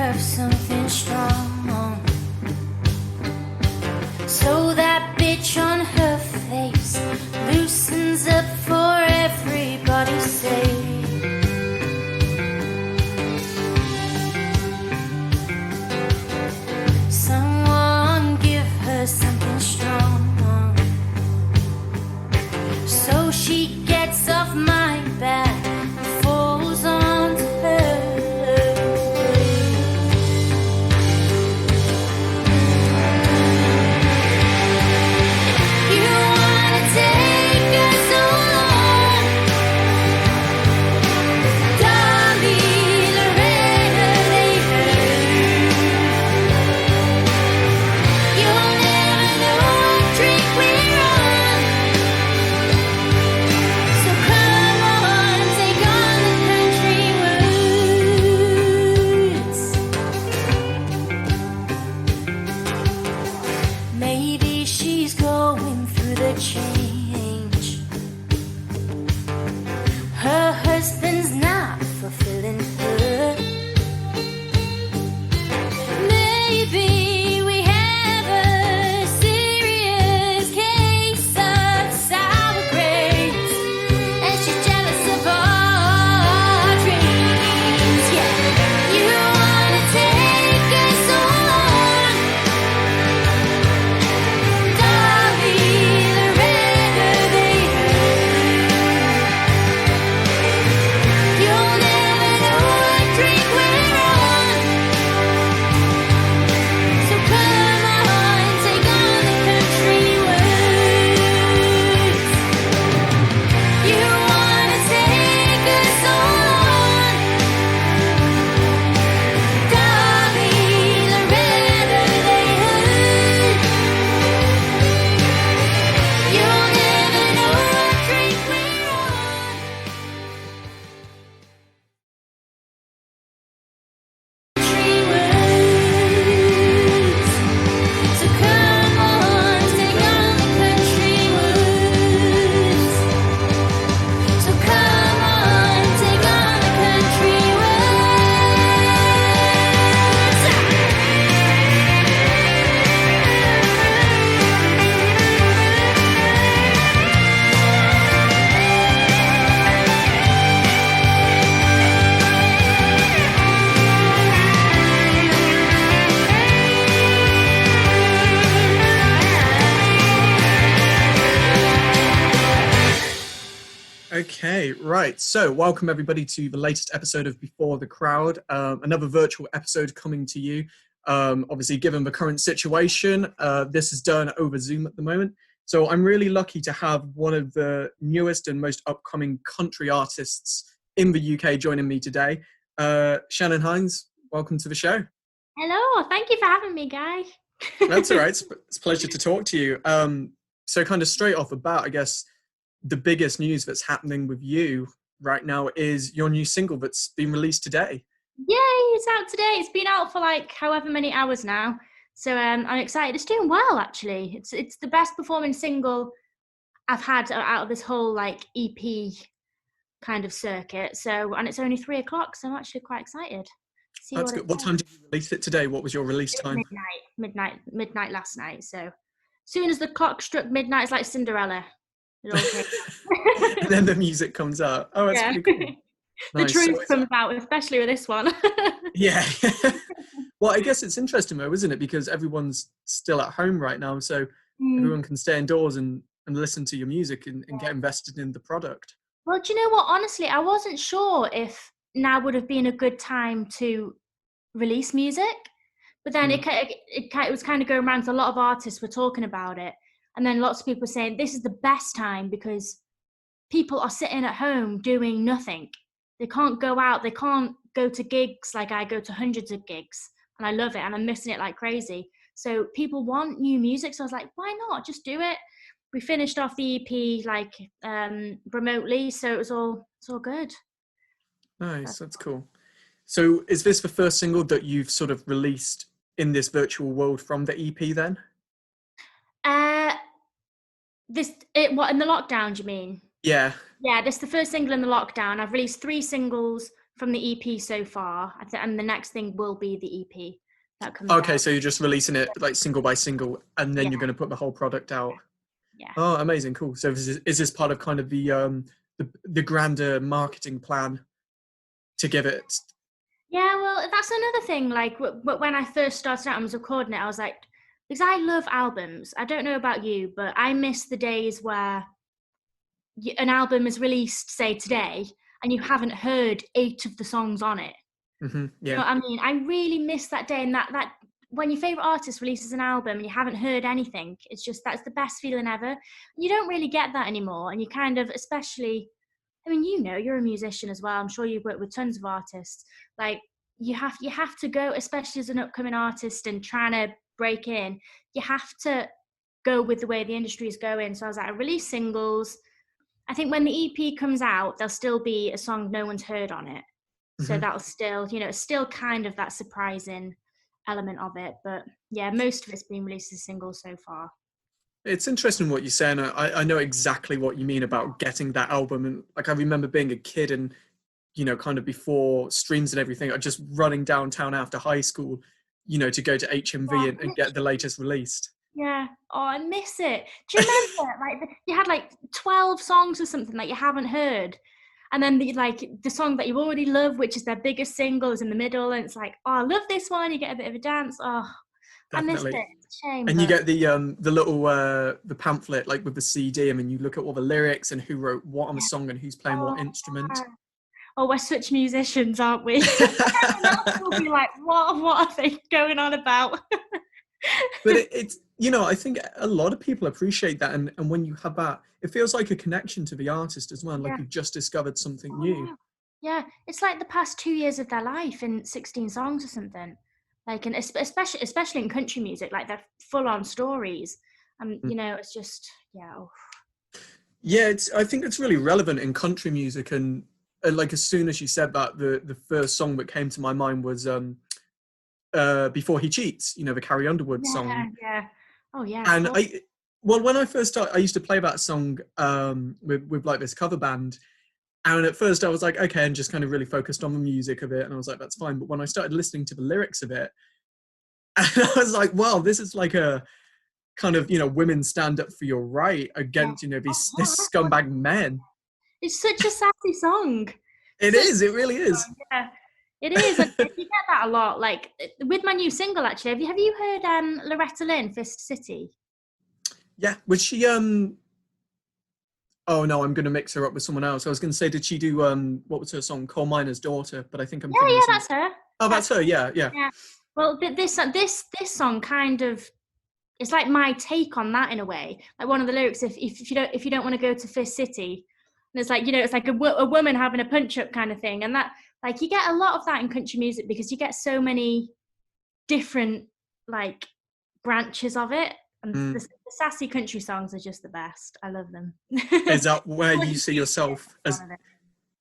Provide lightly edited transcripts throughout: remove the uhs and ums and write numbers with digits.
have something strong. So that bitch on her face loosens up for everybody's sake. Someone give her something strong, so she gets off my back and falls onto her. You wanna take us on, Dolly, Loretta, they hurt. You'll never know what drink we're on, so come on, take on the country words. Maybe she's going through the change. Her husband's not fulfilling her. Maybe we have a serious case of sour grapes, and she's jealous of our dreams. Yeah, you wanna take us on, Dolly, Loretta, they hurt. You'll never know what drink we're on, so come on, take on the country words. You wanna take us on, Dolly, Loretta, they hurt. You'll never know what drink we're on. Country words. So come on, take on the country words. So come on, take on the country Okay, right. So, welcome everybody to the latest episode of Before the Crowd. Another virtual episode coming to you. Obviously, given the current situation, this is done over Zoom at the moment. So, I'm really lucky to have one of the newest and most upcoming country artists in the UK joining me today. Shannon Hynes, welcome to the show. Hello, thank you for having me, guys. That's all right. It's a pleasure to talk to you. So, kind of straight off the bat, I guess the biggest news that's happening with you right now is your new single that's been released today. Yay, it's out today. It's been out for like however many hours now. So I'm excited. It's doing well, actually. It's the best performing single I've had out of this whole like EP kind of circuit. So, and it's only 3:00, so I'm actually quite excited to see That's what good. it's What like. time did you release it today? What was your release time? Midnight last night. So as soon as the clock struck midnight, it's like Cinderella. It all came. And then the music comes out. Oh, that's Yeah. pretty cool. The Nice. truth So comes out, especially with this one. yeah. Well, I guess it's interesting though, isn't it? Because everyone's still at home right now, so everyone can stay indoors and listen to your music and get invested in the product. Well, do you know what? Honestly, I wasn't sure if now would have been a good time to release music, but then it was kind of going around. So a lot of artists were talking about it, and then lots of people were saying this is the best time because people are sitting at home doing nothing. They can't go out. They can't go to gigs like I go to hundreds of gigs, and I love it, and I'm missing it like crazy. So people want new music. So I was like, why not? Just do it. We finished off the EP like remotely, so it's all good. Nice, that's cool. So is this the first single that you've sort of released in this virtual world from the EP then? What, in the lockdown, do you mean? Yeah. Yeah, this is the first single in the lockdown. I've released 3 singles from the EP so far, and the next thing will be the EP that comes Okay, out. so you're just releasing it like single by single, and then you're going to put the whole product out. Yeah. Oh, amazing, cool. So is this part of kind of the grander marketing plan to give it? Yeah, well, that's another thing. Like, when I first started out and was recording it, I was like, because I love albums. I don't know about you, but I miss the days where an album is released, say today, and you haven't heard 8 of the songs on it. Mm-hmm, yeah. You know what I mean? I really miss that day, and that when your favorite artist releases an album and you haven't heard anything, it's just, that's the best feeling ever. You don't really get that anymore, and you kind of, especially, I mean, you know, you're a musician as well. I'm sure you've worked with tons of artists. Like, you have to go, especially as an upcoming artist and trying to break in. You have to go with the way the industry is going. So I was like, I release singles. I think when the EP comes out, there'll still be a song no one's heard on it. So Mm-hmm. that'll still, you know, it's still kind of that surprising element of it. But yeah, most of it's been released as singles so far. It's interesting what you're saying. I know exactly what you mean about getting that album. And like, I remember being a kid and, you know, kind of before streams and everything, I just running downtown after high school, you know, to go to HMV and get the latest released. Yeah. Oh, I miss it. Do you remember, like, you had like 12 songs or something that you haven't heard, and then the song that you already love, which is their biggest single, is in the middle, and it's like, oh, I love this one. You get a bit of a dance. Oh, I missed Definitely. it. It's a shame. And you But get the little the pamphlet like with the CD. I mean, you look at all the lyrics and who wrote what on the song and who's playing oh, what instrument. oh, we're such musicians, aren't we? Everyone else will be like, what are they going on about? But it's, you know, I think a lot of people appreciate that, and when you have that, it feels like a connection to the artist as well, like Yeah. you've just discovered something Oh, new. yeah, it's like the past 2 years of their life in 16 songs or something. Like, and especially in country music, like they're full on stories. You know, it's just, yeah. Oh. Yeah, I think it's really relevant in country music, and like as soon as you said that, the first song that came to my mind was Before He Cheats, you know, the Carrie Underwood song. Yeah. Oh, yeah. And well, when I first started, I used to play that song with like this cover band. And at first I was like, okay, and just kind of really focused on the music of it. And I was like, that's fine. But when I started listening to the lyrics of it, and I was like, wow, this is like a kind of, you know, women stand up for your right against, you know, this scumbag men. It's such a sassy song. It really is. Yeah, it is. And you get that a lot. Like, with my new single, actually, have you heard Loretta Lynn, Fist City? Yeah, was she oh no, I'm gonna mix her up with someone else. I was gonna say, did she do what was her song, Coal Miner's Daughter? But I think I'm thinking That's her. Oh, that's her. Yeah. Well, this song kind of, it's like my take on that in a way. Like, one of the lyrics, if you don't want to go to Fist City, and it's like, you know, it's like a woman having a punch up kind of thing, and that, like, you get a lot of that in country music because you get so many different like branches of it, and the sassy country songs are just the best. I love them. Is that where you see yourself as?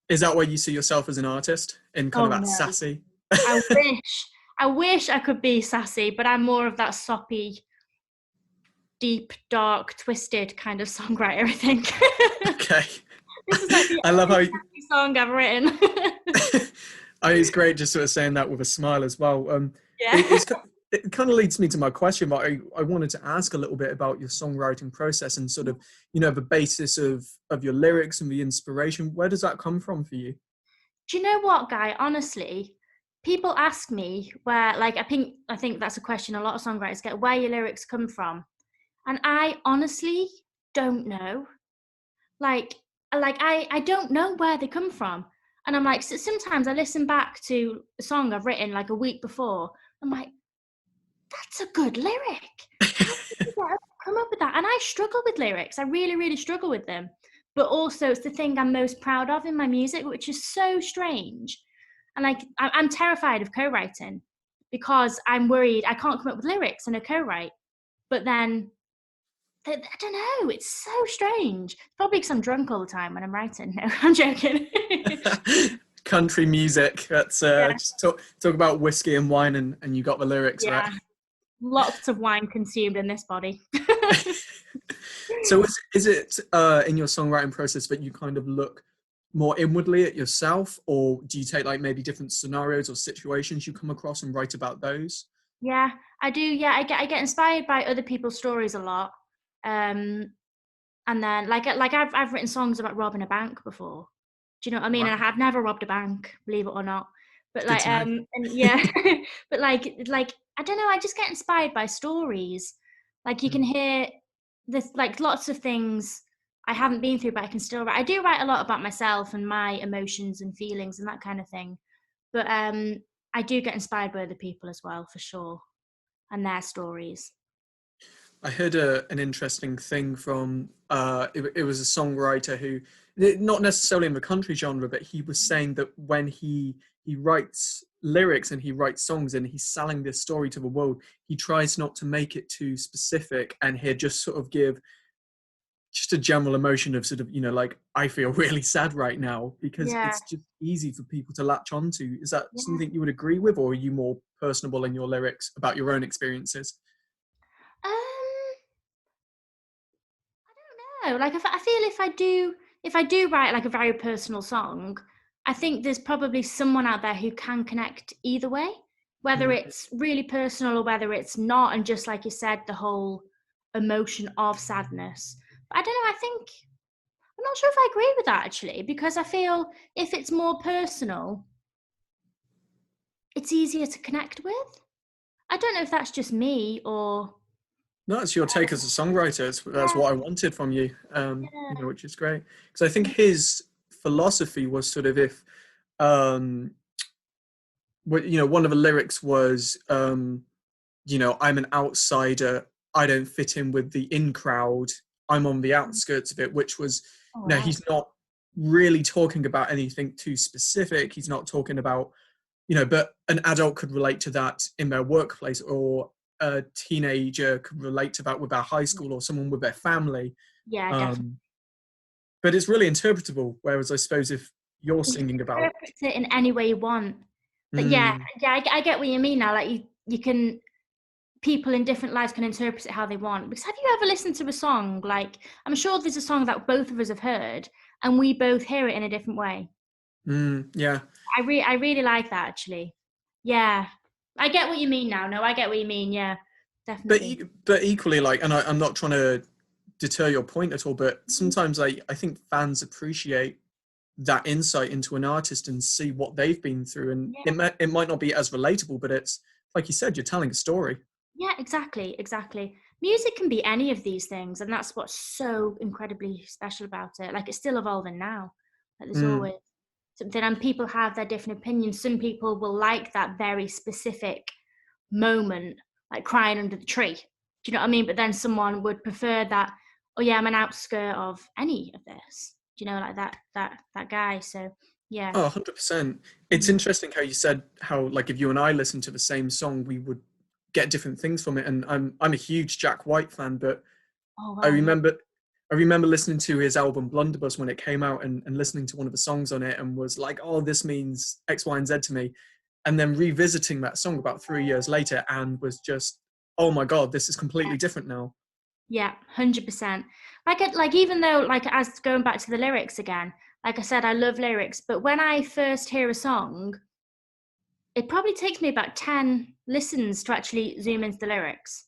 Is that where you see yourself as an artist, in kind of that sassy? I wish I could be sassy, but I'm more of that soppy, deep, dark, twisted kind of songwriter, I think. Okay. This is like the I love how you... song I've written. It's great just sort of saying that with a smile as well. Yeah. It kind of leads me to my question, but I wanted to ask a little bit about your songwriting process and sort of, you know, the basis of your lyrics and the inspiration. Where does that come from for you? Do you know what, Guy? Honestly, people ask me where, like, I think that's a question a lot of songwriters get, where your lyrics come from. And I honestly don't know. Like I don't know where they come from. And I'm like, so sometimes I listen back to a song I've written like a week before. I'm like, that's a good lyric. How did you come up with that? And I struggle with lyrics. I really, really struggle with them. But also, it's the thing I'm most proud of in my music, which is so strange. And like, I'm terrified of co-writing because I'm worried I can't come up with lyrics in a co-write. But then, I don't know, it's so strange. Probably because I'm drunk all the time when I'm writing. No, I'm joking. Country music. That's just talk about whiskey and wine, and you got the lyrics right. Lots of wine consumed in this body. So is it in your songwriting process that you kind of look more inwardly at yourself, or do you take like maybe different scenarios or situations you come across and write about those? Yeah, I do. Yeah, I get inspired by other people's stories a lot. And then like I've written songs about robbing a bank before. Do you know what I mean? Wow, And I've never robbed a bank, believe it or not. But it's good to know. and yeah, but like I don't know, I just get inspired by stories. Like you can Mm. hear this like lots of things I haven't been through, but I can still write. I do write a lot about myself and my emotions and feelings and that kind of thing. But I do get inspired by other people as well, for sure, and their stories. I heard an interesting thing from it was a songwriter who, not necessarily in the country genre, but he was saying that when he writes lyrics and he writes songs and he's selling this story to the world, he tries not to make it too specific, and he'd just sort of give just a general emotion of sort of, you know, like, I feel really sad right now, because Yeah, it's just easy for people to latch onto. Is that yeah. something you would agree with, or are you more personable in your lyrics about your own experiences? Um, No, like I feel if I do write like a very personal song, I think there's probably someone out there who can connect either way, whether Mm. it's really personal or whether it's not, and just like you said, the whole emotion of sadness. But I don't know. I think I'm not sure if I agree with that actually, because I feel if it's more personal, it's easier to connect with. I don't know if that's just me or No, it's your take as a songwriter. That's yeah, what I wanted from you, you know, yeah, which is great. Because I think his philosophy was sort of, if, um, you know, one of the lyrics was, you know, I'm an outsider. I don't fit in with the in crowd. I'm on the outskirts of it, which was, oh you know, wow, he's not really talking about anything too specific. He's not talking about, you know, but an adult could relate to that in their workplace, or a teenager could relate to that with their high school, or someone with their family. yeah, definitely. Um, but it's really interpretable. Whereas I suppose if you're You can singing about, interpret it in any way you want. But yeah, mm, yeah, I get what you mean now. Like you can people in different lives can interpret it how they want. Because have you ever listened to a song? Like I'm sure there's a song that both of us have heard, and we both hear it in a different way. yeah, I really like that actually. Yeah, I get what you mean now. No, I get what you mean. Yeah, definitely. but equally, like, and I'm not trying to deter your point at all, but sometimes I think fans appreciate that insight into an artist and see what they've been through, and Yeah. it might not be as relatable, but it's like you said, you're telling a story. Yeah, exactly, exactly. Music can be any of these things, and that's what's so incredibly special about it. Like it's still evolving now. Like there's Mm. always something, and people have their different opinions. Some people will like that very specific moment, like crying under the tree. Do you know what I mean? But then someone would prefer that, oh yeah, I'm an outskirt of any of this. Do you know, like that guy. So yeah. Oh, 100%. It's Mm. interesting how you said how, like, if you and I listened to the same song, we would get different things from it. And I'm a huge Jack White fan, but Oh I wow, yeah. remember I remember listening to his album Blunderbuss when it came out, and listening to one of the songs on it and was like, oh, this means X, Y, and Z to me. And then revisiting that song about 3 years later and was just, oh my God, this is completely different now. Yeah, 100%. Like even though like as going back to the lyrics again, like I said, I love lyrics, but when I first hear a song, it probably takes me about 10 listens to actually zoom into the lyrics,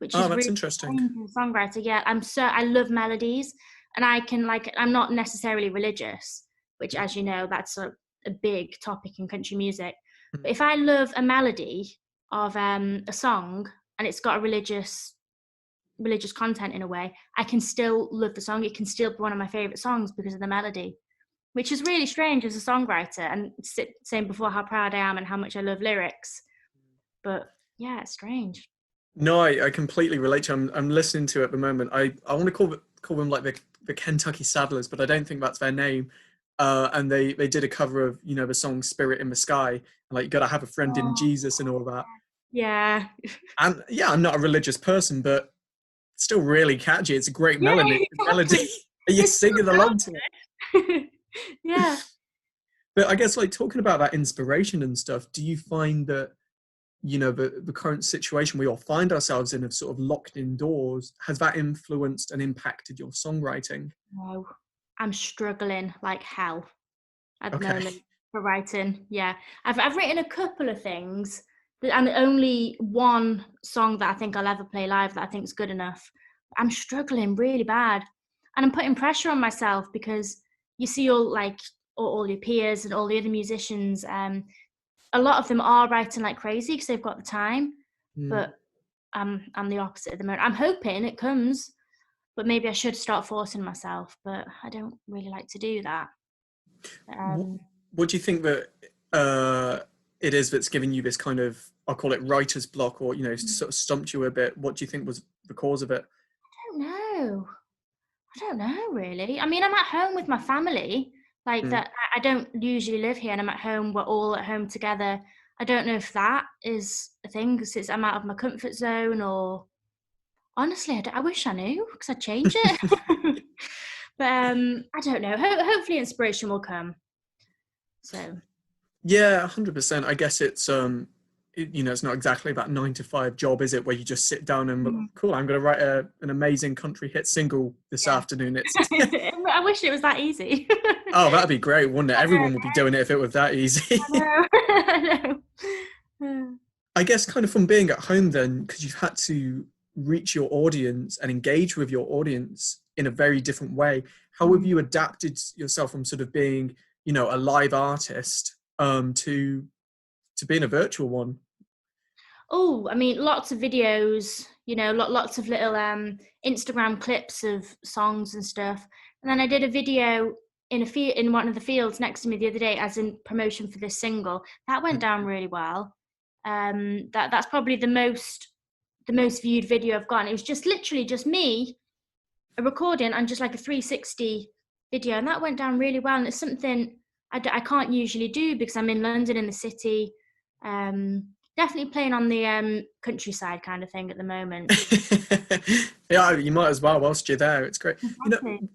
which Oh, is that's really interesting. strange as a songwriter. Yeah, I love melodies, and I can like I'm not necessarily religious, which as you know, that's a big topic in country music. Mm. But if I love a melody of a song and it's got a religious content in a way, I can still love the song. It can still be one of my favorite songs because of the melody, which is really strange as a songwriter. And saying before how proud I am and how much I love lyrics, but yeah, it's strange. No, I completely relate to. I'm listening to it at the moment. I want to call them like the Kentucky Sadlers, but I don't think that's their name. And they did a cover of, you know, the song "Spirit in the Sky," and like, you gotta have a friend in Oh, Jesus and all that. yeah, And yeah, I'm not a religious person, but still really catchy. It's a great yeah, melody. exactly. And you're It still singing along to it. sounds good. Yeah. But I guess, like, talking about that inspiration and stuff, do you find that, you know, the current situation we all find ourselves in, of sort of locked indoors, has that influenced and impacted your songwriting? No, I'm struggling like hell at the Okay. moment for writing. Yeah, I've written a couple of things, and only one song that I think I'll ever play live that I think is good enough. I'm struggling really bad, and I'm putting pressure on myself because you see all your peers and all the other musicians. A lot of them are writing like crazy because they've got the time, Mm. but I'm the opposite at the moment. I'm hoping it comes, but maybe I should start forcing myself. But I don't really like to do that. What, Um, what do you think that it is that's giving you this kind of, I'll call it writer's block, or, sort of stumped you a bit? What do you think was the cause of it? I don't know. I don't know really. I mean, I'm at home with my family. Like Mm. that, I don't usually live here, and I'm at home. We're all at home together. I don't know if that is a thing because I'm out of my comfort zone, or honestly, I wish I knew because I'd change it. But I don't know. Hopefully, inspiration will come. So Yeah, 100%. I guess it's it's not exactly that 9 to 5 job, is it? Where you just sit down and mm, cool, I'm going to write an amazing country hit single this yeah, afternoon. It's I wish it was that easy. oh, that'd be great, wouldn't it? I know, Everyone would be doing it if it was that easy. I know. I know. I guess kind of from being at home then, because you've had to reach your audience and engage with your audience in a very different way. How have Mm. you adapted yourself from sort of being, a live artist to being a virtual one? Oh, I mean, lots of videos, lots of little Instagram clips of songs and stuff. And then I did a video in one of the fields next to me the other day, as in promotion for this single. That went down really well. That's probably the most viewed video I've gotten. It was just literally just me, a recording, and just like a 360 video, and that went down really well. And it's something I can't usually do because I'm in London in the city. Definitely playing on the countryside kind of thing at the moment. Yeah, you might as well whilst you're there. It's great. Exactly.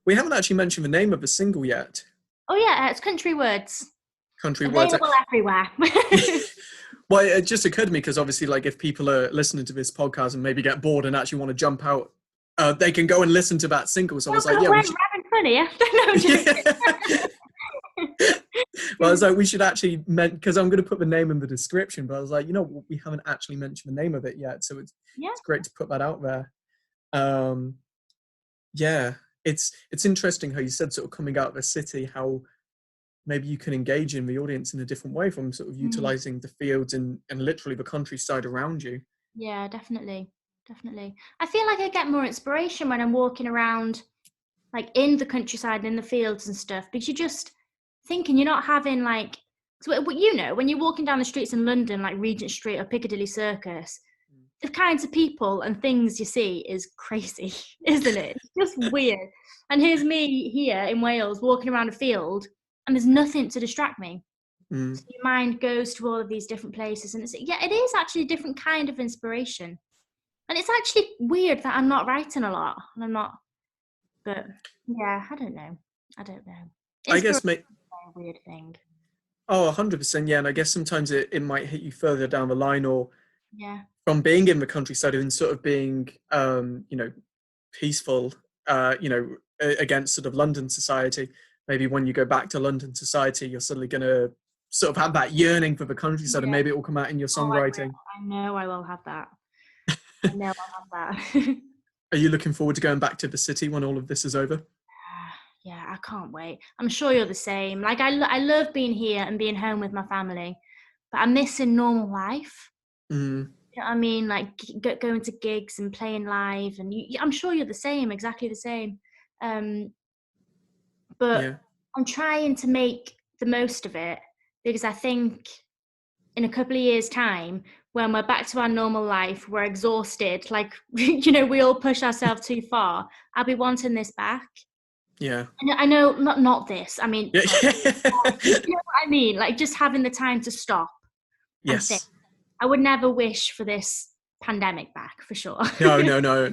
We haven't actually mentioned the name of the single yet. Oh yeah, it's Country Words. Country Words. Available everywhere. Well, it just occurred to me because obviously, like, if people are listening to this podcast and maybe get bored and actually want to jump out, they can go and listen to that single. So I was like, yeah, we're we should. having fun here. No, I'm joking. Well, I was like, we should actually, because I'm going to put the name in the description, but I was like, we haven't actually mentioned the name of it yet. So it's great to put that out there. Yeah, it's interesting how you said sort of coming out of the city, how maybe you can engage in the audience in a different way from sort of utilizing the fields and literally the countryside around you. Yeah, definitely. Definitely. I feel like I get more inspiration when I'm walking around, like in the countryside, in the fields and stuff, because you're just thinking, you're not having like, so when you're walking down the streets in London, like Regent Street or Piccadilly Circus, the kinds of people and things you see is crazy, isn't it? It's just weird. And here's me here in Wales walking around a field, and there's nothing to distract me. Mm. So your mind goes to all of these different places, and it is actually a different kind of inspiration. And it's actually weird that I'm not writing a lot, and I'm not. But yeah, I don't know. I Inspiration guess, is a weird thing. oh, 100%, yeah. And I guess sometimes it might hit you further down the line, or Yeah. from being in the countryside and sort of being, peaceful, against sort of London society. Maybe when you go back to London society, you're suddenly going to sort of have that yearning for the countryside, and Yeah. maybe it will come out in your Oh, songwriting. I know I will have that. I know I'll have that. Are you looking forward to going back to the city when all of this is over? Yeah, I can't wait. I'm sure you're the same. Like I love being here and being home with my family, but I'm missing normal life. Mm, You know what I mean? Like going to gigs and playing live, and I'm sure you're the same, exactly the same. Um, but yeah. I'm trying to make the most of it because I think in a couple of years' time, when we're back to our normal life, we're exhausted, like we all push ourselves too far. I'll be wanting this back. Yeah. I know, not this. I mean, Yeah. you know what I mean? Like just having the time to stop and think. Yes. I would never wish for this pandemic back, for sure. No.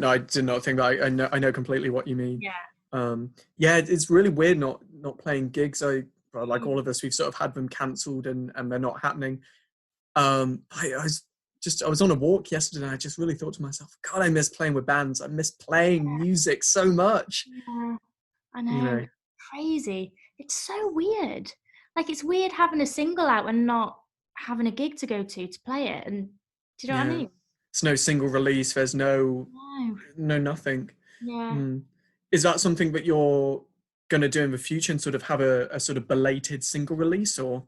I did not think that. I know completely what you mean. Yeah. Yeah, it's really weird not playing gigs. Like all of us, we've sort of had them cancelled and they're not happening. I was on a walk yesterday and I just really thought to myself, God, I miss playing with bands. I miss playing music so much. Yeah, I You know. know. crazy. It's so weird. Like, it's weird having a single out and not having a gig to go to play it. And do you know what I Yeah. mean? It's no single release. There's no No. nothing. Yeah. Mm. Is that something that you're going to do in the future and sort of have a sort of belated single release, or?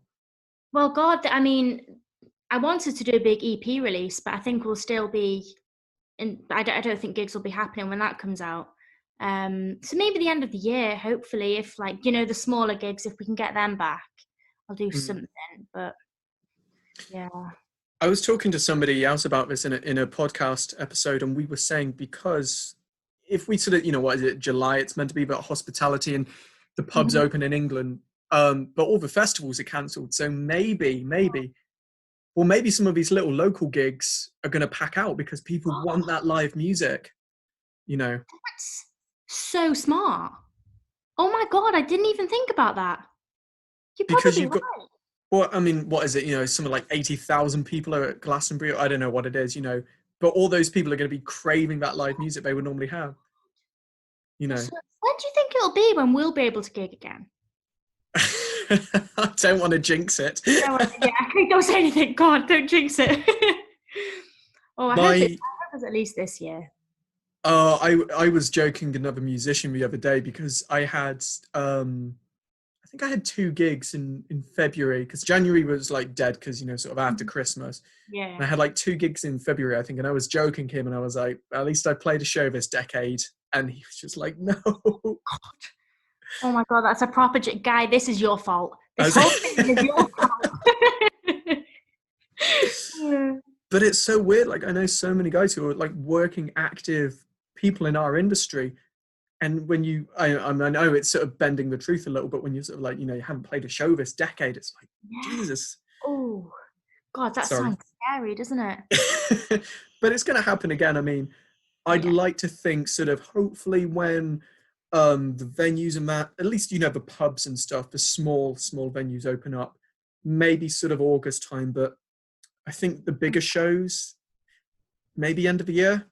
Well, God, I mean, I wanted to do a big EP release, but I think we'll still be and I don't think gigs will be happening when that comes out. So maybe the end of the year, hopefully, if like, you know, the smaller gigs, if we can get them back, I'll do Mm. something. But yeah. I was talking to somebody else about this in a podcast episode, and we were saying, because if we sort of, what is it, July, it's meant to be about hospitality and the pubs Mhm. open in England, but all the festivals are cancelled. So maybe, well, maybe some of these little local gigs are going to pack out because people want that live music, That's so smart. Oh my God, I didn't even think about that. You're because probably you've got, right. well, I mean, what is it? Something like 80,000 people are at Glastonbury. I don't know what it is, but all those people are going to be craving that live music they would normally have, So when do you think it'll be when we'll be able to gig again? I don't want to jinx it. No, yeah, don't say anything. God, don't jinx it. Oh, I hope it's at least this year. I was joking another musician the other day because I think I had 2 gigs in February, because January was like dead because sort of after Christmas. Yeah. And I had like 2 gigs in February, I think, and I was joking him, and I was like, at least I played a show this decade, and he was just like, no. Oh my God, that's a proper guy. This is your fault. This whole thing is your fault. But it's so weird. Like, I know so many guys who are like working active people in our industry, and when I know it's sort of bending the truth a little, but when you're sort of like, you haven't played a show this decade, it's like, Jesus. Oh God, that Sorry. sounds scary, doesn't it? But it's going to happen again. I mean, I'd like to think sort of hopefully when the venues and that, at least, the pubs and stuff, the small venues open up, maybe sort of August time, but I think the bigger shows, maybe end of the year.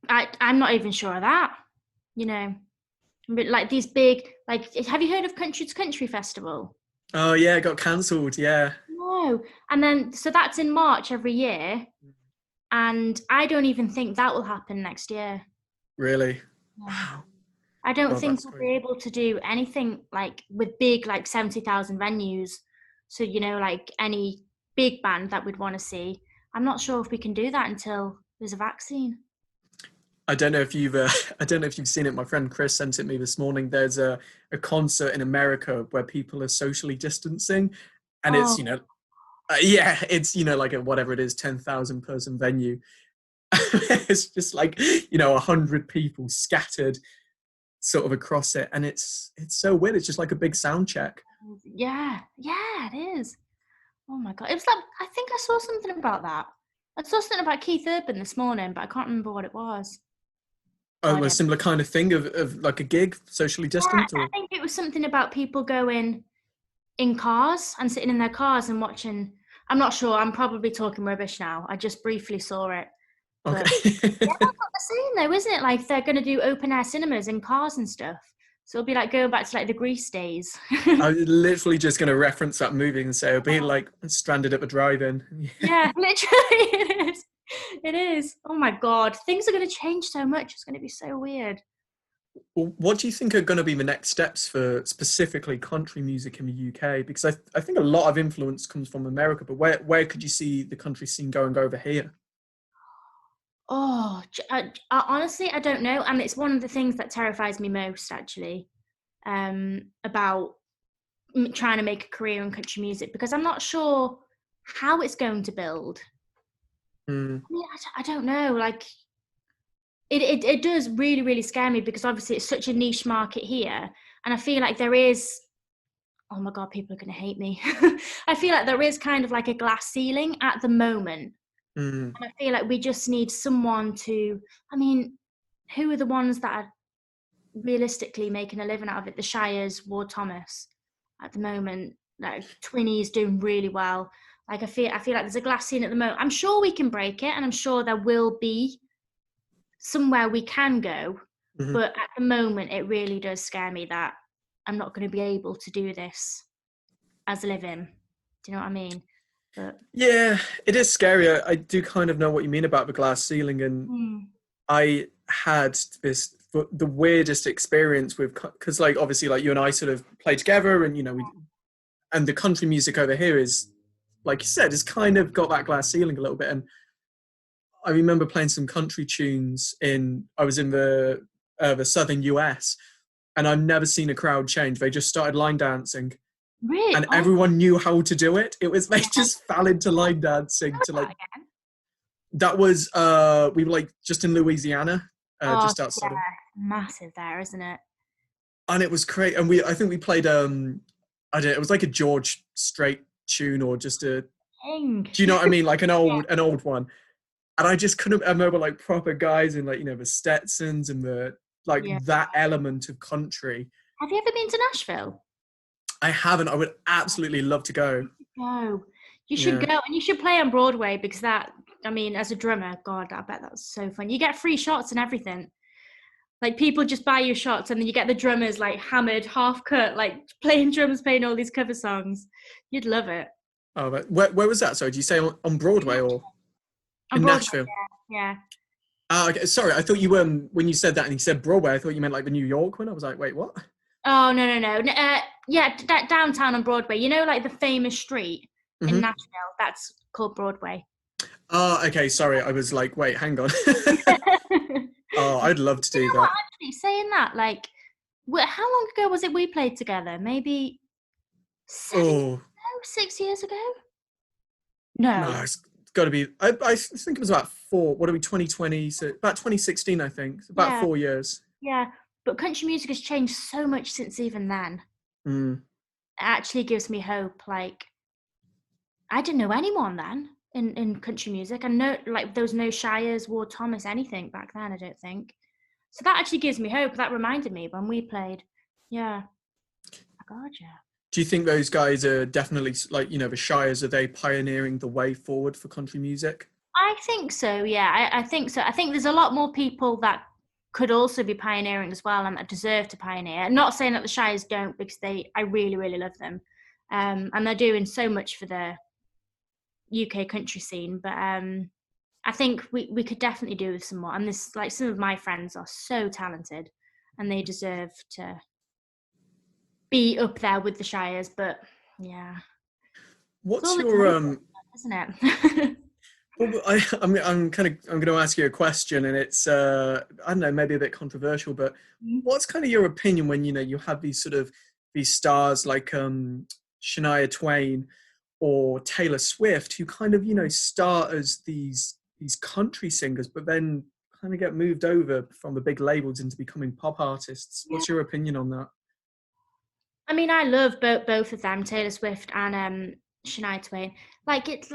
I'm not even sure of that. But like these big, like, have you heard of Country to Country Festival? Oh yeah, it got cancelled. Yeah. No, and then so that's in March every year, and I don't even think that will happen next year. Really? Wow. I don't think we'll be able to do anything like with big, like 70,000 venues. So, like any big band that we'd want to see. I'm not sure if we can do that until there's a vaccine. I don't know if you've seen it. My friend Chris sent it me this morning. There's a concert in America where people are socially distancing, and it's it's like a, whatever it is, 10,000 person venue. It's just like 100 people scattered sort of across it, and it's so weird. It's just like a big sound check. Yeah, it is. Oh my God, it was like, I think I saw something about that. I saw something about Keith Urban this morning, but I can't remember what it was. Oh, a similar kind of thing of like a gig, socially distant? I think it was something about people going in cars and sitting in their cars and watching. I'm not sure. I'm probably talking rubbish now. I just briefly saw it. Okay. That's what they're saying though, isn't it? Like they're going to do open air cinemas in cars and stuff. So it'll be like going back to like the Grease days. I was literally just going to reference that movie and say it'll be like stranded at the drive-in. Yeah, literally it is. It is. Oh my God. Things are going to change so much. It's going to be so weird. Well, what do you think are going to be the next steps for specifically country music in the UK? Because I think a lot of influence comes from America, but where could you see the country scene going over here? Oh, honestly, I don't know. And it's one of the things that terrifies me most, actually, about trying to make a career in country music, because I'm not sure how it's going to build. I mean, I don't know. Like, it does really, really scare me, because obviously it's such a niche market here. And I feel like there is, oh my God, people are going to hate me. I feel like there is kind of like a glass ceiling at the moment. And I feel like we just need someone to, I mean, who are the ones that are realistically making a living out of it? The Shires, Ward Thomas at the moment, like Twinnie's doing really well. Like I feel like there's a glass ceiling at the moment. I'm sure we can break it, and I'm sure there will be somewhere we can go. But at the moment, it really does scare me that I'm not going to be able to do this as a living. Do you know what I mean? But Yeah, it is scary. I do kind of know what you mean about the glass ceiling, and I had the weirdest experience with, because like obviously like you and I sort of play together, and and the country music over here is, like you said, it's kind of got that glass ceiling a little bit. And I remember playing some country tunes I was in the southern US, and I've never seen a crowd change. They just started line dancing, really, and everyone knew how to do it. It was, they just fell into line dancing to like, that was we were like just in Louisiana, just outside of, massive there, isn't it? and it was great. And I think we played I don't know, it was like a George Strait tune, or just a, do you know what I mean, like an old one. And I just couldn't. I remember like proper guys in like, the Stetsons and the like that element of country. Have you ever been to Nashville? I haven't. I would absolutely love to go. No, you should go, and you should play on Broadway, because that, I mean, as a drummer, God, I bet that's so fun. You get free shots and everything. Like, people just buy you shots, and then you get the drummers like hammered, half cut, like playing drums, playing all these cover songs. You'd love it. Oh, but where was that? Sorry, did you say on Broadway or in Broadway, Nashville? Yeah. Okay. Sorry, I thought you when you said that and you said Broadway, I thought you meant like the New York one. I was like, wait, what? Oh, no. Yeah, downtown on Broadway. You know, like the famous street in Nashville, that's called Broadway. Oh, okay. Sorry, I was like, wait, hang on. Oh, I'd love to do that. What, actually, saying that, like, how long ago was it we played together? Maybe 6 years ago? No, it's got to be. I think it was about 4. What are we? 2020. So about 2016, I think. About 4 years. Yeah, but country music has changed so much since even then. It actually gives me hope. Like, I didn't know anyone then in country music. I know, like, there was no Shires, Ward Thomas, anything back then, I don't think. So that actually gives me hope. That reminded me when we played. Yeah. Oh, God, yeah. Do you think those guys are definitely, like, the Shires, are they pioneering the way forward for country music? I think so, yeah. I think so. I think there's a lot more people that could also be pioneering as well, and that deserve to pioneer. I'm not saying that the Shires don't, because I really, really love them. And they're doing so much for the UK country scene. But I think we could definitely do with some more. And this, like, some of my friends are so talented, and they deserve to be up there with the Shires. But yeah, what's your isn't it? Well, I'm going to ask you a question, and it's I don't know, maybe a bit controversial, but what's kind of your opinion when you have these stars like Shania Twain or Taylor Swift, who kind of start as these country singers, but then kind of get moved over from the big labels into becoming pop artists? What's your opinion on that? I mean, I love both of them, Taylor Swift and Shania Twain. Like, it's,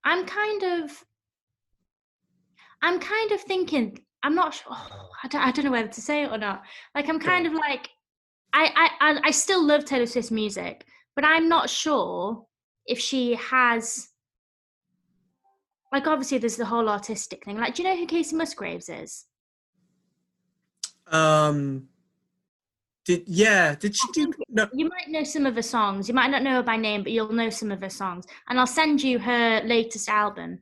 I'm kind of thinking, I'm not sure. I don't know whether to say it or not. Like, I'm kind of like, I still love Taylor Swift's music, but I'm not sure if she has, like, obviously there's the whole artistic thing. Like, do you know who Kacey Musgraves is? Did she do? No. You might know some of her songs. You might not know her by name, but you'll know some of her songs. And I'll send you her latest album.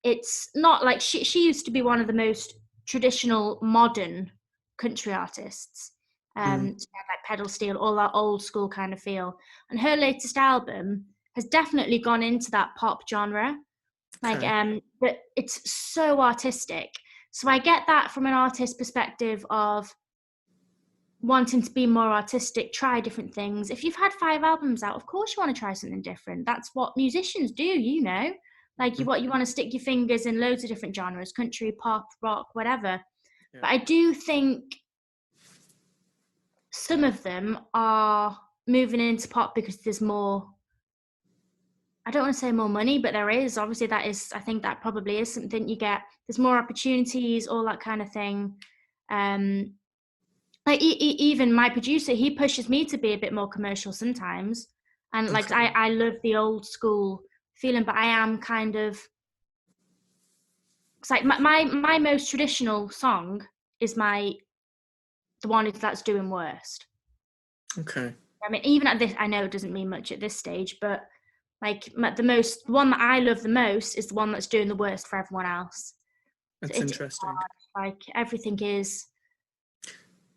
It's not like she used to be one of the most traditional modern country artists. She had like pedal steel, all that old school kind of feel. And her latest album has definitely gone into that pop genre. Like, but it's so artistic. So I get that from an artist perspective of wanting to be more artistic, try different things. If you've had 5 albums out, of course you want to try something different. That's what musicians do, Like, you want to stick your fingers in loads of different genres, country, pop, rock, whatever. Yeah. But I do think some of them are moving into pop because there's more, I don't want to say more money, but there is. Obviously, I think that probably is something you get. There's more opportunities, all that kind of thing. Like, even my producer, he pushes me to be a bit more commercial sometimes. And like, I love the old school feeling, but I am kind of, it's like my most traditional song is the one that's doing worst. Okay. I mean, even at this, I know it doesn't mean much at this stage, but like the one that I love the most is the one that's doing the worst for everyone else. So That's it's interesting. hard. Like everything is But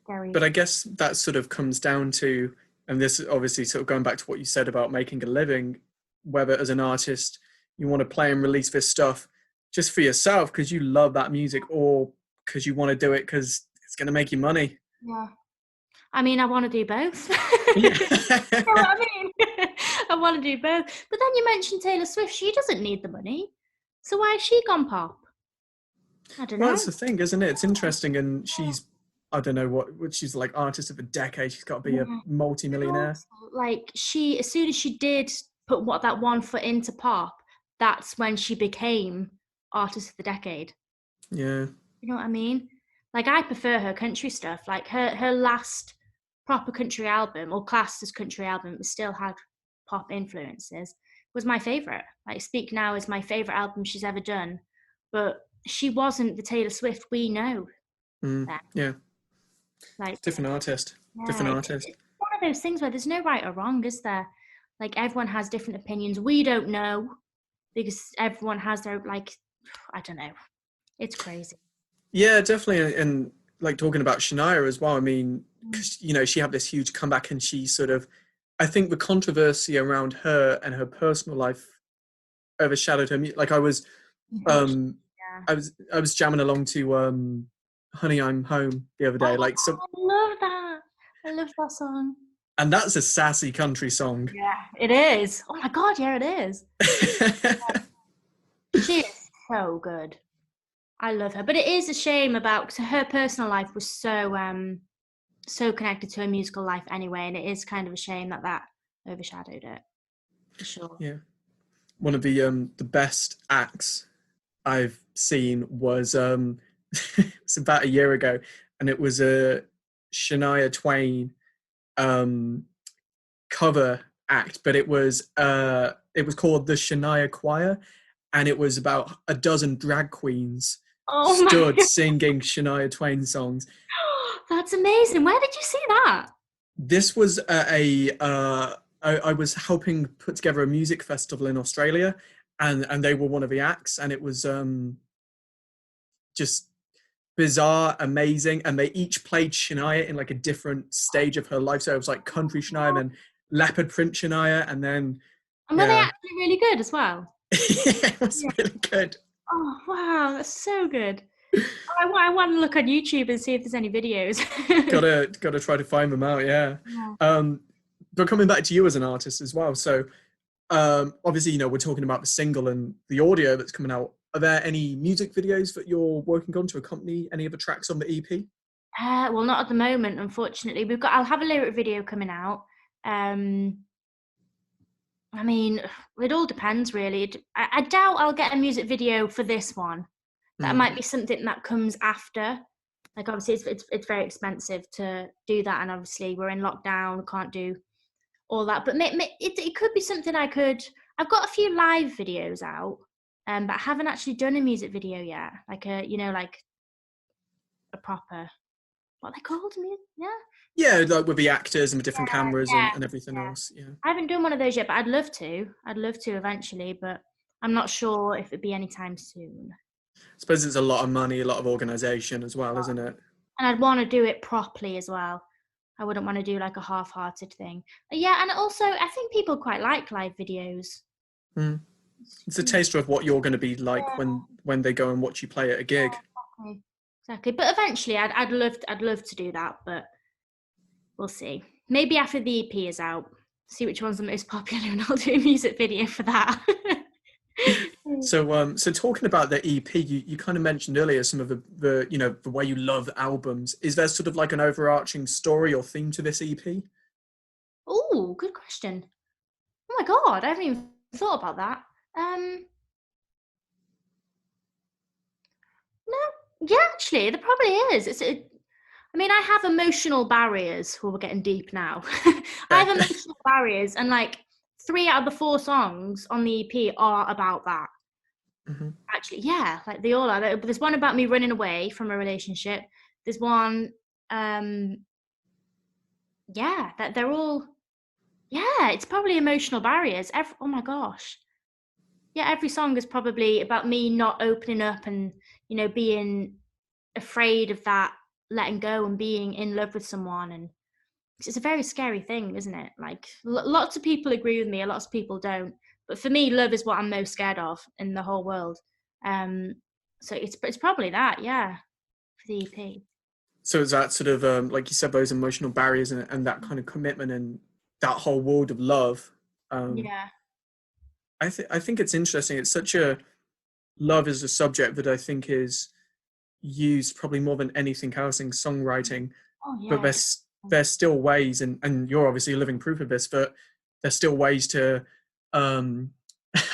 very. I guess that sort of comes down to, and this is obviously sort of going back to what you said about making a living, whether as an artist you want to play and release this stuff just for yourself because you love that music, or because you want to do it because it's going to make you money. Yeah. I mean, I want to do both. Yeah. You know what I mean? I want to do both. But then you mentioned Taylor Swift. She doesn't need the money. So why has she gone pop? I don't Well, know. that's the thing, isn't it? It's interesting, and she's, I don't know what she's like, artist of the decade. She's got to be a Yeah. multi-millionaire. Like she, as soon as she did put that one foot into pop, that's when she became artist of the decade. Yeah. You know what I mean? Like I prefer her country stuff. Like her last proper country album, or classed as country album, but still had pop influences, was my favorite. Like Speak Now is my favorite album she's ever done, but she wasn't the Taylor Swift we know then. Yeah. Like Different artist. yeah, Different artist. it's one of those things where there's no right or wrong, is there? Like everyone has different opinions. We don't know because everyone has their like. I don't know. It's crazy. Yeah, definitely. And like talking about Shania as well. I mean, Mm. because she had this huge comeback, and she sort of, I think the controversy around her and her personal life overshadowed her. Like Unfortunately, um, yeah. I was jamming along to "Honey, I'm Home" the other day. Oh, Like so, I love that. I love that song. and that's a sassy country song. Yeah, it is. Oh my god, yeah, it is. She is so good. I love her, but it is a shame about because her personal life was so connected to her musical life anyway, and it is kind of a shame that that overshadowed it for sure. Yeah, one of the best acts I've seen was it's about a year ago, and it was a Shania Twain um, cover act, but it was called the Shania Choir, and it was about a dozen drag queens Oh my stood god, singing Shania Twain songs. that's amazing. Where did you see that? This was I was helping put together a music festival in Australia, and they were one of the acts, and it was just bizarre, amazing, and they each played Shania in like a different stage of her life. So it was like country Shania, then leopard print Shania, and then And were they yeah, actually really good as well? it was Yeah. really good. Oh wow, that's so good. I want to look on YouTube and see if there's any videos. Gotta try to find them out. Yeah. Yeah. Um, but coming back to you as an artist as well. So obviously, we're talking about the single and the audio that's coming out. Are there any music videos that you're working on to accompany any of the tracks on the EP? Well, not at the moment, unfortunately. I'll have a lyric video coming out. Um, I mean, it all depends, really. I doubt I'll get a music video for this one. That Mm. might be something that comes after. Like, obviously, it's very expensive to do that, and obviously, we're in lockdown, can't do all that. But it could be something I could. I've got a few live videos out, but I haven't actually done a music video yet. Like like a proper what are they called? Yeah. Yeah, like with the actors and the different cameras Yeah, and everything yeah. else. Yeah. I haven't done one of those yet, but I'd love to. I'd love to eventually, but I'm not sure if it'd be anytime soon. I suppose it's a lot of money, a lot of organisation as well, isn't it? And I'd want to do it properly as well. I wouldn't want to do like a half-hearted thing. But yeah, and also I think people quite like live videos. Mm. It's a taster of what you're going to be like Yeah, when they go and watch you play at a gig. exactly. Exactly. But eventually, I'd love to do that, but we'll see. Maybe after the EP is out, see which one's the most popular, and I'll do a music video for that. So talking about the EP, you kind of mentioned earlier some of the way you love albums. Is there sort of like an overarching story or theme to this EP? Oh, good question. Oh my god, I haven't even thought about that. No, yeah, actually, there probably is. I mean, I have emotional barriers. Well, we're getting deep now. I have emotional barriers, and like 3 out of the 4 songs on the EP are about that. Mm-hmm. Actually, yeah, like they all are. There's one about me running away from a relationship. There's one yeah, that they're all, yeah, it's probably emotional barriers. Oh my gosh. Yeah, every song is probably about me not opening up and, being afraid of that letting go and being in love with someone. And it's a very scary thing, isn't it? Like lots of people agree with me, a lot of people don't. But for me, love is what I'm most scared of in the whole world. Um, so it's probably that, yeah, for the EP. So is that sort of like you said, those emotional barriers and that kind of commitment and that whole world of love. Um, Yeah. I think it's interesting. It's such a love is a subject that I think is used probably more than anything else in songwriting. Oh But yeah. there's still ways, and you're obviously a living proof of this. But there's still ways to, I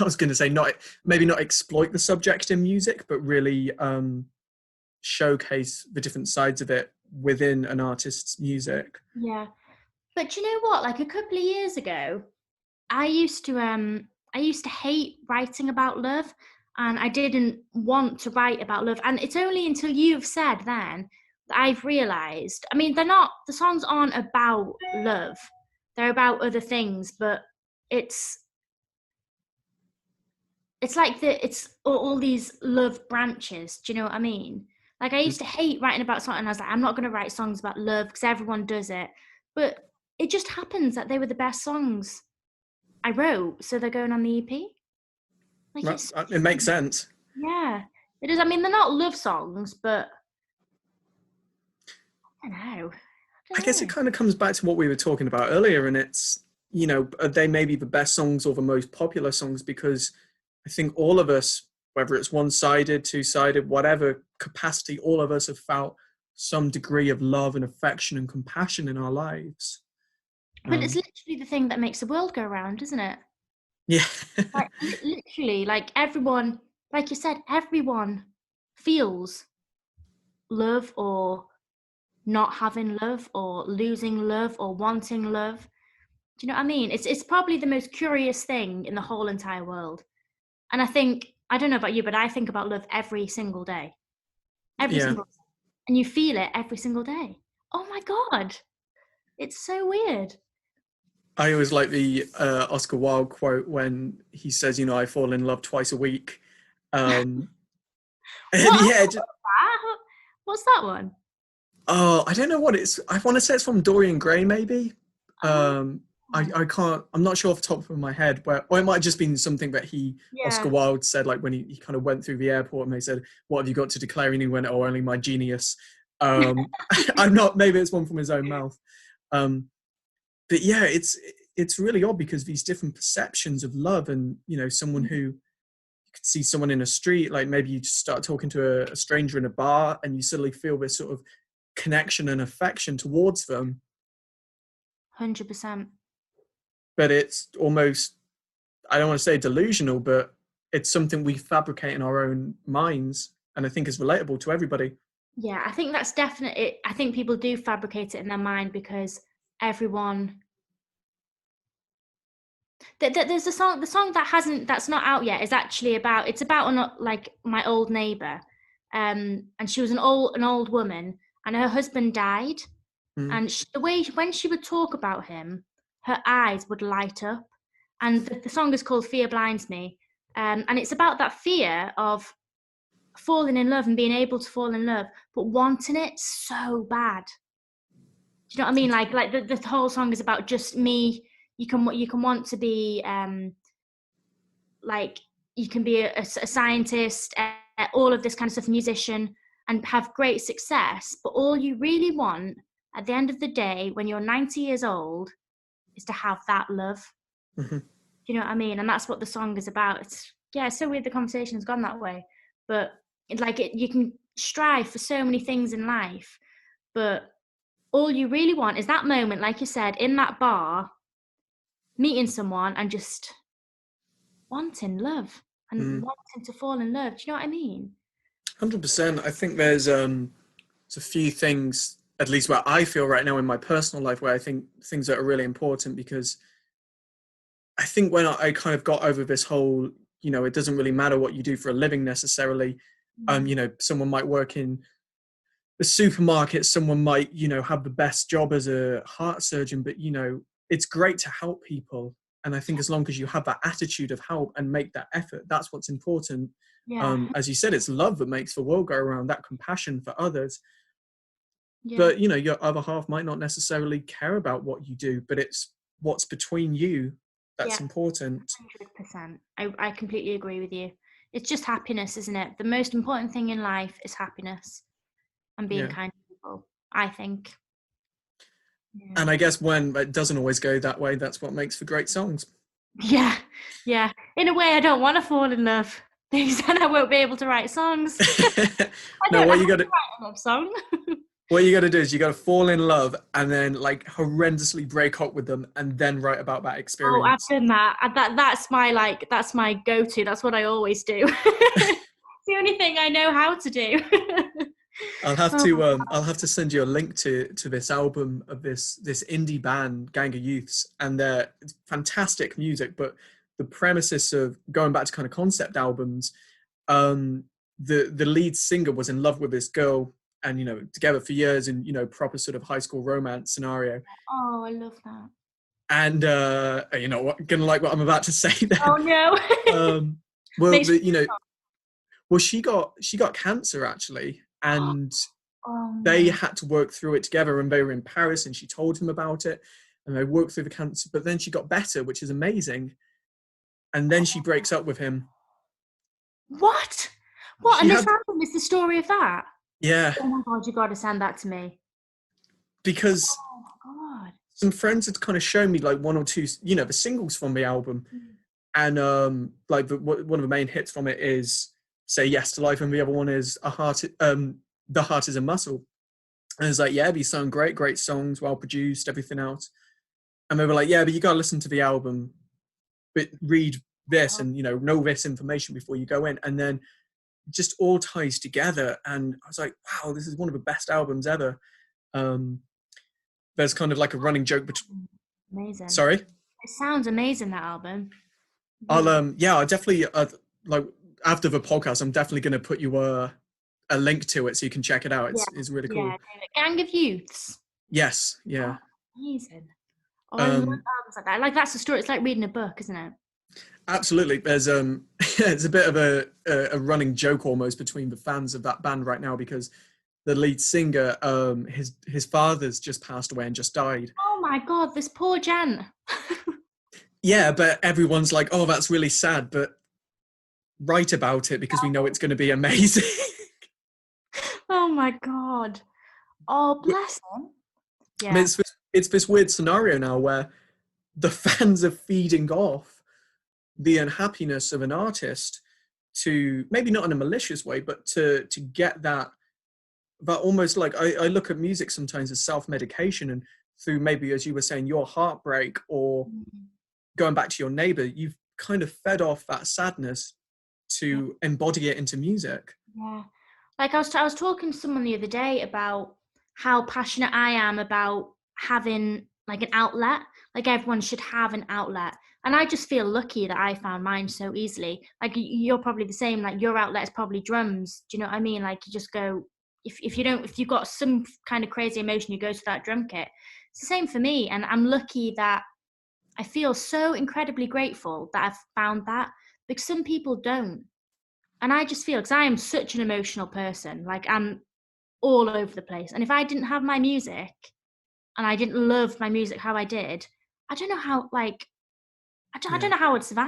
was going to say not maybe not exploit the subject in music, but really showcase the different sides of it within an artist's music. Yeah. But you know what? Like a couple of years ago, I used to hate writing about love, and I didn't want to write about love. And it's only until you've said then that I've realized, I mean, the songs aren't about love. They're about other things, but it's it's like it's all these love branches. Do you know what I mean? Like I used to hate writing about something. I was like, I'm not going to write songs about love because everyone does it. But it just happens that they were the best songs I wrote, so they're going on the EP. Like it's It makes sense. yeah, it is. I mean, they're not love songs, but I don't know. I I don't guess it know. kind of comes back to what we were talking about earlier, and it's, they may be the best songs or the most popular songs because I think all of us, whether it's one-sided, two-sided, whatever capacity, all of us have felt some degree of love and affection and compassion in our lives. But it's Um, literally the thing that makes the world go round, isn't it? yeah, Like literally, like everyone, like you said, everyone feels love or not having love or losing love or wanting love. Do you know what I mean? It's probably the most curious thing in the whole entire world. And I think, I don't know about you, but I think about love every single day. Every yeah. single, and you feel it every single day. Oh my God. It's so weird. I always like the Oscar Wilde quote when he says, I fall in love twice a week. Um, and What? yeah, What's that one? oh, I don't know what it's. I want to say it's from Dorian Gray, maybe. Oh, Um, I can't. I'm not sure off the top of my head, or it might have just been something that Oscar yeah. Wilde said, like when he kind of went through the airport and they said, "What have you got to declare?" And he went, "Oh, only my genius." I'm not. Maybe it's one from his own mouth. Um, but yeah, it's really odd because these different perceptions of love, and someone who you could see someone in a street, like maybe you just start talking to a stranger in a bar, and you suddenly feel this sort of connection and affection towards them, 100%. but it's almost, I don't want to say delusional, but it's something we fabricate in our own minds, and I think is relatable to everybody. Yeah, I think that's definitely, I think people do fabricate it in their mind because everyone, there's the song that's not out yet is actually about, it's about like my old neighbor. And she was an old woman and her husband died. Mm. And the way when she would talk about him, her eyes would light up. And the song is called Fear Blinds Me. And it's about that fear of falling in love and being able to fall in love, but wanting it so bad. Do you know what I mean? Like the whole song is about just me. You can want to be like you can be a scientist, all of this kind of stuff, musician, and have great success. But all you really want at the end of the day, when you're 90 years old, is to have that love. Mm-hmm. Do you know what I mean? And that's what the song is about. It's so weird the conversation's gone that way, but you can strive for so many things in life, but all you really want is that moment, like you said, in that bar, meeting someone and just wanting love and Mm. wanting to fall in love. Do you know what I mean? 100%. I think there's a few things, at least where I feel right now in my personal life, where I think things that are really important, because I think when I kind of got over this whole, it doesn't really matter what you do for a living necessarily. Mm. Someone might work in the supermarket, someone might, have the best job as a heart surgeon, but, it's great to help people. And I think as long as you have that attitude of help and make that effort, that's what's important. Yeah. As you said, it's love that makes the world go around, that compassion for others. Yeah. But, your other half might not necessarily care about what you do, but it's what's between you that's important. 100%. I completely agree with you. It's just happiness, isn't it? The most important thing in life is happiness and being kind to people, I think. Yeah. And I guess when it doesn't always go that way, that's what makes for great songs. Yeah. In a way, I don't want to fall in love because then I won't be able to write songs. No, what you got to write a love song. What you got to do is you got to fall in love and then like horrendously break up with them and then write about that experience. Oh, I've done that. That's my go-to. That's what I always do. It's the only thing I know how to do. I'll have to send you a link to this album of this indie band, Gang of Youths, and it's fantastic music. But the premises of going back to kind of concept albums, the lead singer was in love with this girl, and together for years, in proper sort of high school romance scenario. Oh, I love that. And what, gonna like what I'm about to say then. Oh no. Well, she got cancer actually, and they had to work through it together, and they were in Paris and she told him about it and they worked through the cancer, but then she got better, which is amazing. And then she breaks up with him. What? And this album is the story of that? Yeah. Oh my God, you got to send that to me. Because oh my God, some friends had kind of shown me like one or two, the singles from the album. And like one of the main hits from it is Say Yes to Life, and the other one is The Heart is a Muscle. And it's like, yeah, these sound great songs, well produced, everything else. And they were like, yeah, but you got to listen to the album, but read this and, know this information before you go in. And then it just all ties together. And I was like, wow, this is one of the best albums ever. There's kind of like a running joke between. Amazing. Sorry? It sounds amazing, that album. I'll definitely like after the podcast, I'm definitely going to put you a link to it so you can check it out. It's really cool. Yeah, Gang of Youths. Yes, yeah. Oh, amazing. Oh, I love albums like that. Like that's a story. It's like reading a book, isn't it? Absolutely. There's it's a bit of a running joke almost between the fans of that band right now, because the lead singer, his father's just passed away and just died. Oh my God, this poor gent. Yeah, but everyone's like, oh, that's really sad, but write about it because we know it's going to be amazing. Oh my God. Oh, bless him. Yeah. It's this weird scenario now where the fans are feeding off the unhappiness of an artist to, maybe not in a malicious way, but to get that almost like, I look at music sometimes as self-medication, and through maybe, as you were saying, your heartbreak or going back to your neighbor, you've kind of fed off that sadness to embody it into music. Yeah. Like I was talking to someone the other day about how passionate I am about having like an outlet. Like everyone should have an outlet. And I just feel lucky that I found mine so easily. Like you're probably the same, like your outlet is probably drums. Do you know what I mean? Like you just go, if you've got some kind of crazy emotion, you go to that drum kit. It's the same for me. And I'm lucky that I feel so incredibly grateful that I've found that, because some people don't. And I just feel, because I am such an emotional person, like I'm all over the place. And if I didn't have my music and I didn't love my music how I did, I don't know how, like, I don't know how I'd survive.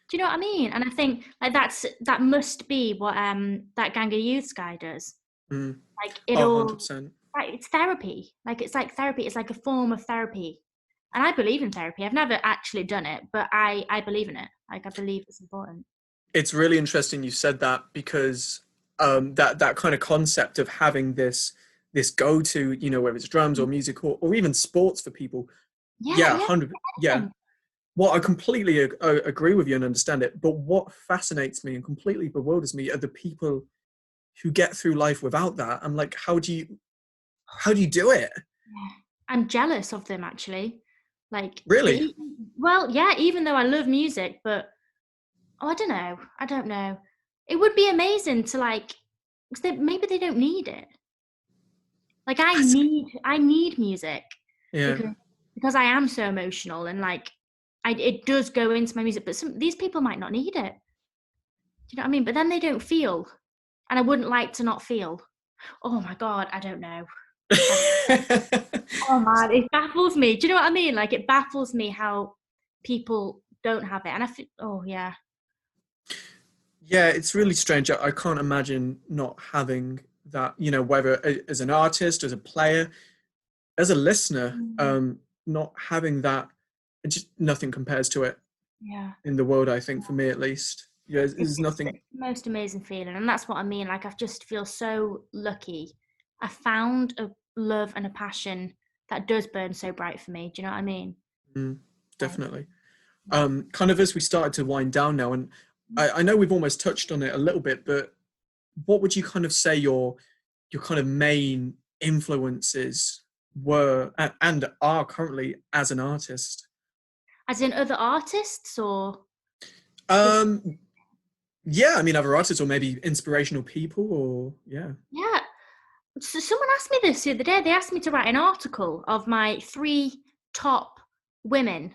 Do you know what I mean? And I think like that must be what that Gang of Youths guy does. Like it all, 100%. like, it's therapy. Like it's like therapy. It's like a form of therapy. And I believe in therapy. I've never actually done it, but I believe in it. Like I believe it's important. It's really interesting you said that, because that kind of concept of having this go-to, whether it's drums or music or even sports for people. Yeah, 100%. Yeah. Well, I completely agree with you and understand it. But what fascinates me and completely bewilders me are the people who get through life without that. I'm like, how do you do it? Yeah. I'm jealous of them, actually. Like, really? Well, yeah, even though I love music, but I don't know. It would be amazing to like, because maybe they don't need it. Like I need music Yeah. because I am so emotional, and like it does go into my music. But these people might not need it. Do you know what I mean? But then they don't feel, and I wouldn't like to not feel. Oh my God, I don't know. Oh man, it baffles me. Do you know what I mean? Like it baffles me how people don't have it. And I feel, oh yeah. Yeah, it's really strange. I can't imagine not having that, whether as an artist, as a player, as a listener, Mm. not having that, just nothing compares to it Yeah. in the world, I think, for me at least. Yeah, there's It's the nothing. most amazing feeling. And that's what I mean. Like I just feel so lucky. I found a love and a passion that does burn so bright for me. Do you know what I mean? Mm, Like, definitely. yeah. Kind of as we started to wind down now, and I know we've almost touched on it a little bit, but what would you kind of say your kind of main influences were and are currently as an artist? As in other artists or just, Um, yeah, I mean, other artists or maybe inspirational people, or yeah. yeah. So someone asked me this the other day. They asked me to write an article of my 3 top women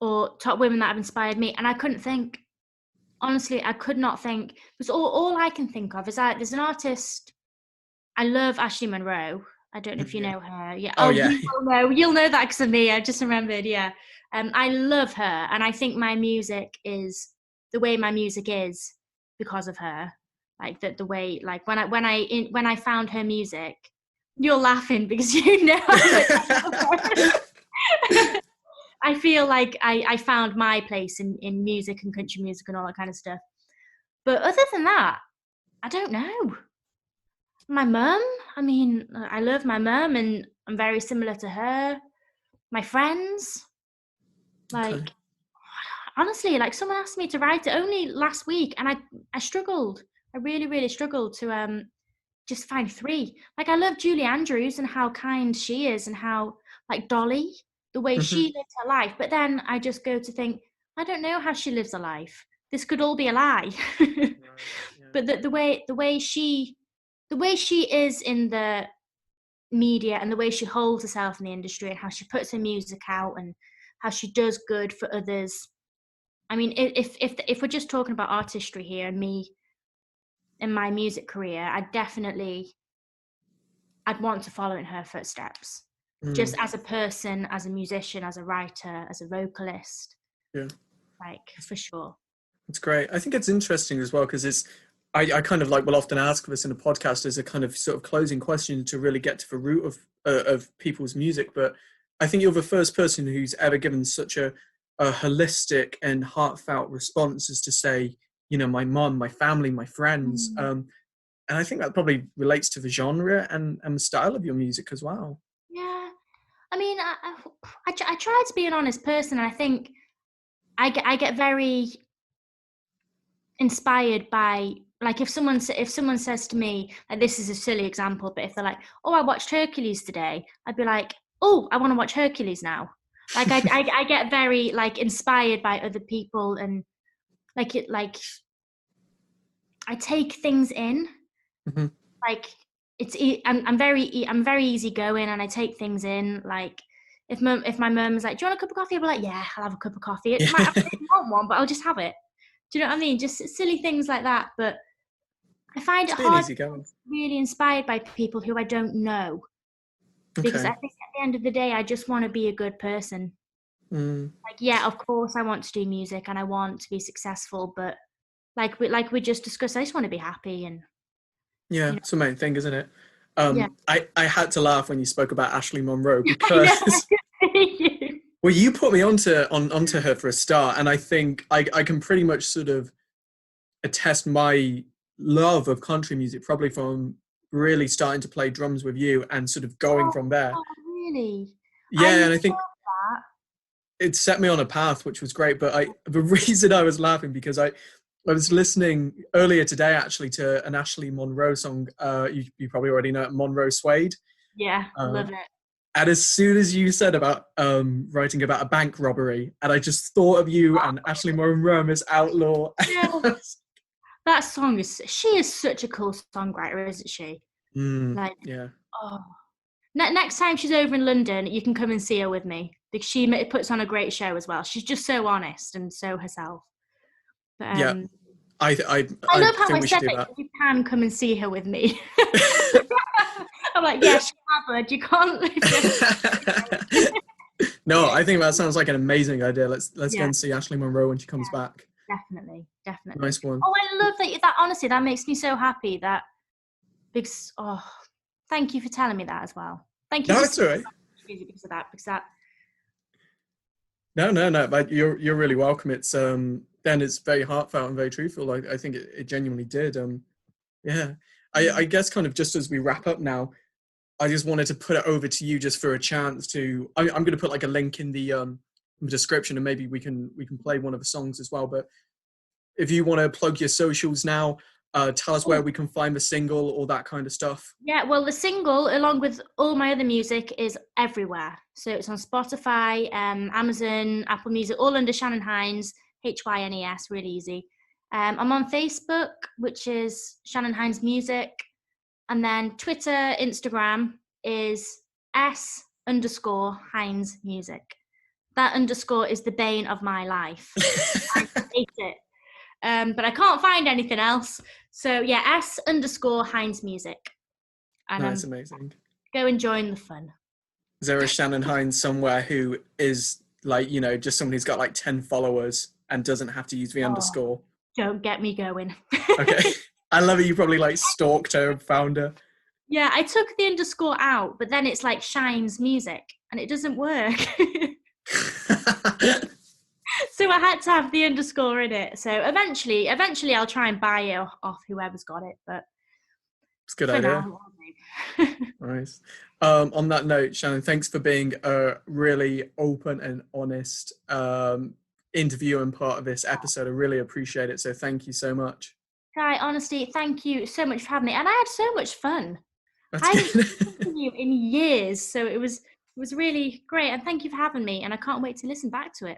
or top women that have inspired me. And I couldn't think, honestly, I could not think, because all I can think of is there's an artist, I love Ashley Monroe. I don't know if you Yeah. know her. Yeah. Oh Oh, yeah. you will know. You'll know that because of me. I just remembered. Yeah. I love her, and I think my music is the way my music is because of her. Like the way, like when I found her music, you're laughing because you know how much I love her. I feel like I found my place in music and country music and all that kind of stuff. But other than that, I don't know. My mum, I mean, I love my mum and I'm very similar to her. My friends, Okay. like, honestly, like someone asked me to write it only last week and I struggled. I really, really struggled to just find 3. Like I love Julie Andrews and how kind she is and how like Dolly, the way she Mhm. lives her life. But then I just go to think, I don't know how she lives her life. This could all be a lie. Right. Yeah. But the way she is in the media and the way she holds herself in the industry and how she puts her music out and how she does good for others. I mean, if we're just talking about artistry here and me in my music career, I'd want to follow in her footsteps, just Mm, as a person, as a musician, as a writer, as a vocalist, yeah. like for sure. It's great. I think it's interesting as well because I kind of like will often ask this in a podcast as a kind of sort of closing question to really get to the root of people's music. But I think you're the first person who's ever given such a holistic and heartfelt response as to say, my mum, my family, my friends. Mm. And I think that probably relates to the genre and the style of your music as well. Yeah, I mean, I try to be an honest person. And I think I get very inspired by, like, if someone says to me, like, this is a silly example, but if they're like, oh, I watched Hercules today, I'd be like, oh, I want to watch Hercules now. Like I get very like inspired by other people, and like I take things in. Mhm. Like I'm very easygoing, and I take things in. Like if my mum is like, do you want a cup of coffee? I'll be like, yeah, I'll have a cup of coffee. It might I Yeah. don't want one, but I'll just have it. Do you know what I mean? Just silly things like that. But I find it It's being hard easy to going. be really inspired by people who I don't know, because I Okay. think at the end of the day, I just want to be a good person. Mm. Like, yeah, of course, I want to do music and I want to be successful, but like we just discussed, I just want to be happy, and Yeah, you know, it's the main thing, isn't it? yeah. I had to laugh when you spoke about Ashley Monroe I know. because well, you put me onto her for a start, and I think I can pretty much sort of attest my love of country music probably from really starting to play drums with you and sort of going Oh, from there. oh, really? I Yeah, love and I think that. it set me on a path which was great. But the reason I was laughing because I was listening earlier today actually to an Ashley Monroe song. You probably already know it, Monroe Suede. Yeah, Uh, love it. and as soon as you said about writing about a bank robbery, and I just thought of you and Ashley Monroe as Outlaw. Yeah, that song is, she is such a cool songwriter, isn't she? Like, Yeah. oh. Next time she's over in London, you can come and see her with me because she puts on a great show as well. She's just so honest and so herself. But Yeah. I I love how think I we should said do that that. you can come and see her with me. I'm like, yes, you can't. No, I think that sounds like an amazing idea. Let's go Yeah, and see Ashley Monroe when she comes back. definitely. Nice one. Oh, I love that. Honestly, that makes me so happy. That because thank you for telling me that as well. Thank you No, for it's all right. music because of that. Because that. No. But you're really welcome. It's then it's very heartfelt and very truthful. I think it genuinely did. Yeah. I guess kind of just as we wrap up now, I just wanted to put it over to you just for a chance to. I'm going to put like a link in the description, and maybe we can play one of the songs as well. But if you want to plug your socials now, tell us where we can find the single, all that kind of stuff. Yeah, well, the single, along with all my other music, is everywhere. So it's on Spotify, Amazon, Apple Music, all under Shannon Hynes, Hynes, really easy. I'm on Facebook, which is Shannon Hynes Music. And then Twitter, Instagram is S_Hynes Music. That underscore is the bane of my life. I hate it. But I can't find anything else. So yeah, S_Hynes Music. And That's amazing. go and join the fun. Is there a Shannon Hynes somewhere who is like, just someone who's got like 10 followers and doesn't have to use the underscore? Don't get me going. Okay. I love it. You probably like stalked her and found her. Yeah, I took the underscore out, but then it's like Shines Music and it doesn't work. So I had to have the underscore in it. So eventually I'll try and buy it off whoever's got it, but it's a good idea. Nice. On that note, Shannon, thanks for being a really open and honest interview and part of this episode. I really appreciate it. So thank you so much. Guy, honestly, thank you so much for having me. And I had so much fun. That's I haven't listened to you in years, so it was really great. And thank you for having me. And I can't wait to listen back to it.